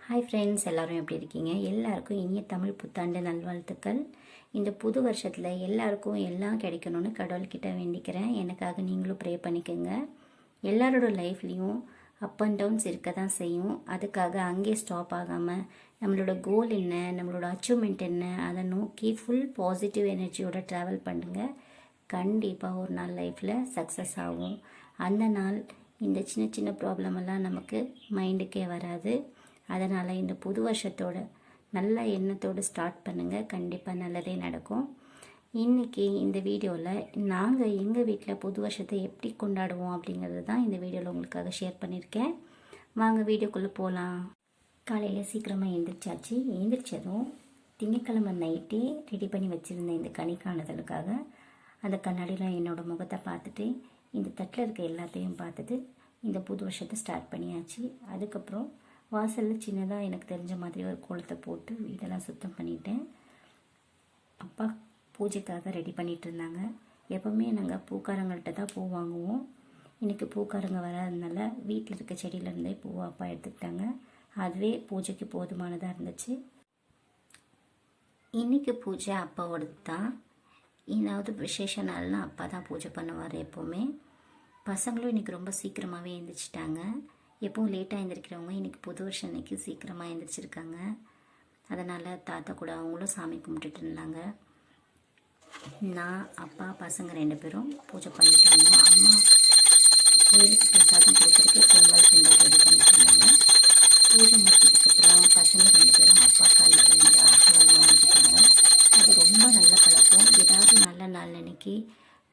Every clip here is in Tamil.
ஹாய் ஃப்ரெண்ட்ஸ், எல்லோரும் எப்படி இருக்கீங்க? எல்லாருக்கும் இனிய தமிழ் புத்தாண்டு நல்வாழ்த்துக்கள். இந்த புது வருஷத்தில் எல்லாருக்கும் எல்லாம் கிடைக்கணும்னு கடவுள்கிட்ட வேண்டிக்கிறேன். எனக்காக நீங்களும் ப்ரே பண்ணிக்கோங்க. எல்லாரோட லைஃப்லேயும் அப் அண்ட் டவுன்ஸ் இருக்க தான் செய்யும். அதுக்காக அங்கேயே ஸ்டாப் ஆகாமல் நம்மளோட கோல் என்ன, நம்மளோட அச்சீவ்மெண்ட் என்ன, அதை நோக்கி ஃபுல் பாசிட்டிவ் எனர்ஜியோட ட்ராவல் பண்ணுங்கள். கண்டிப்பாக ஒரு நாள் லைஃப்பில் சக்ஸஸ் ஆகும். அந்த நாள் இந்த சின்ன சின்ன ப்ராப்ளம் எல்லாம் நமக்கு மைண்டுக்கே வராது. அதனால் இந்த புது வருஷத்தோட நல்ல எண்ணத்தோடு ஸ்டார்ட் பண்ணுங்கள். கண்டிப்பாக நல்லதே நடக்கும். இன்றைக்கி இந்த வீடியோவில் நாங்கள் எங்கள் வீட்டில் புது வருஷத்தை எப்படி கொண்டாடுவோம் அப்படிங்கிறது தான் இந்த வீடியோவில் உங்களுக்காக ஷேர் பண்ணியிருக்கேன். வாங்க வீடியோக்குள்ளே போகலாம். காலையில் சீக்கிரமாக எழுந்திரிச்சாச்சு. எழுந்திரிச்சதும் திங்கட்கிழமை நைட்டே ரெடி பண்ணி வச்சுருந்தேன் இந்த கனி காணுதலுக்காக. அந்த கண்ணாடியில் என்னோடய முகத்தை பார்த்துட்டு இந்த தட்டில் இருக்க எல்லாத்தையும் பார்த்துட்டு இந்த புது வருஷத்தை ஸ்டார்ட் பண்ணியாச்சு. அதுக்கப்புறம் வாசலில் சின்னதாக எனக்கு தெரிஞ்ச மாதிரி ஒரு கோலத்தை போட்டு வீடெல்லாம் சுத்தம் பண்ணிட்டேன். அப்பா பூஜைக்காக ரெடி பண்ணிகிட்டு இருந்தாங்க. எப்போவுமே நாங்கள் பூக்காரங்கள்ட்ட தான் பூ வாங்குவோம். இன்றைக்கி பூக்காரங்க வராதனால வீட்டில் இருக்க செடியிலேருந்தே பூவை அப்பா எடுத்துக்கிட்டாங்க. அதுவே பூஜைக்கு போதுமானதாக இருந்துச்சு. இன்றைக்கி பூஜை அப்பாவோடது தான். ஏதாவது விசேஷ நாள்னால் அப்பா தான் பூஜை பண்ணுவார் எப்போவுமே. பசங்களும் இன்றைக்கி ரொம்ப சீக்கிரமாகவே எழுந்திரிச்சிட்டாங்க. எப்போவும் லேட்டாக எழுந்திரிக்கிறவங்க இன்றைக்கி புது வருஷம் அன்றைக்கி சீக்கிரமாக எழுந்திரிச்சிருக்காங்க. அதனால் தாத்தா கூட அவங்களும் சாமி கும்பிட்டுட்டு இருந்தாங்க. நான் அப்பா பசங்க 2 பேரும் பூஜை பண்ணிட்டு இருந்தோம். அம்மா கோயிலுக்கு பிரசாதம் கொடுக்குறதுக்கு பொங்கல் சுண்டல் ரெடி பண்ணிட்டு இருந்தாங்க. பூஜை முடிச்சதுக்கப்புறம் பசங்க 2 பேரும் அப்பா காலில் விழுந்து ஆசீர்வாதம் வாங்கிட்டாங்க. அது ரொம்ப நல்ல பழக்கம். ஏதாவது நல்ல நாள் அன்னைக்கு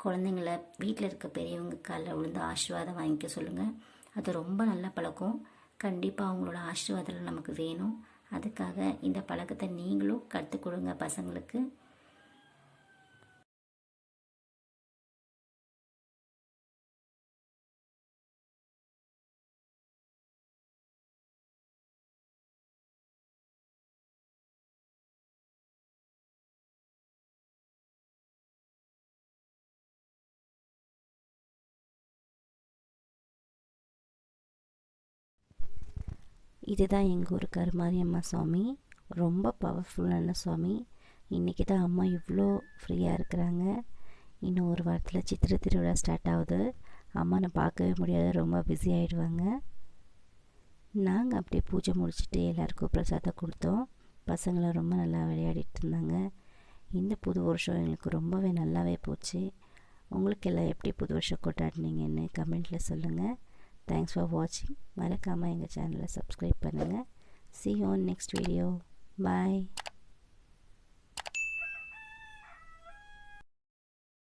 குழந்தைங்கள வீட்டில் இருக்க பெரியவங்க காலில் விழுந்து ஆசீர்வாதம் வாங்கிக்க சொல்லுங்கள். அது ரொம்ப நல்ல பழக்கம். கண்டிப்பாக அவங்களோட ஆசீர்வாதம் நமக்கு வேணும். அதுக்காக இந்த பழக்கத்தை நீங்களும் கற்றுக் கொடுங்க பசங்களுக்கு. இதுதான் எங்கள் ஊர் கருமாரியம்மா சுவாமி. ரொம்ப பவர்ஃபுல்லான சுவாமி. இன்றைக்கி தான் அம்மா இவ்வளோ ஃப்ரீயாக இருக்கிறாங்க. இன்னும் ஒரு வாரத்தில் சித்திரை திருவிழா ஸ்டார்ட் ஆகுது. அம்மானை பார்க்கவே முடியாது, ரொம்ப பிஸி ஆகிடுவாங்க. நாங்கள் அப்படியே பூஜை முடிச்சுட்டு எல்லாேருக்கும் பிரசாதம் கொடுத்தோம். பசங்களாம் ரொம்ப நல்லா விளையாடிட்டு இருந்தாங்க. இந்த புது வருஷம் எங்களுக்கு ரொம்பவே நல்லாவே போச்சு. உங்களுக்கு எல்லாம் எப்படி புது வருஷம் கொண்டாடினீங்கன்னு கமெண்ட்டில் சொல்லுங்கள். தேங்க்ஸ் ஃபார் வாட்சிங். மறக்காமல் எங்கள் சேனலை சப்ஸ்கிரைப் பண்ணுங்கள். See you on next video. Bye.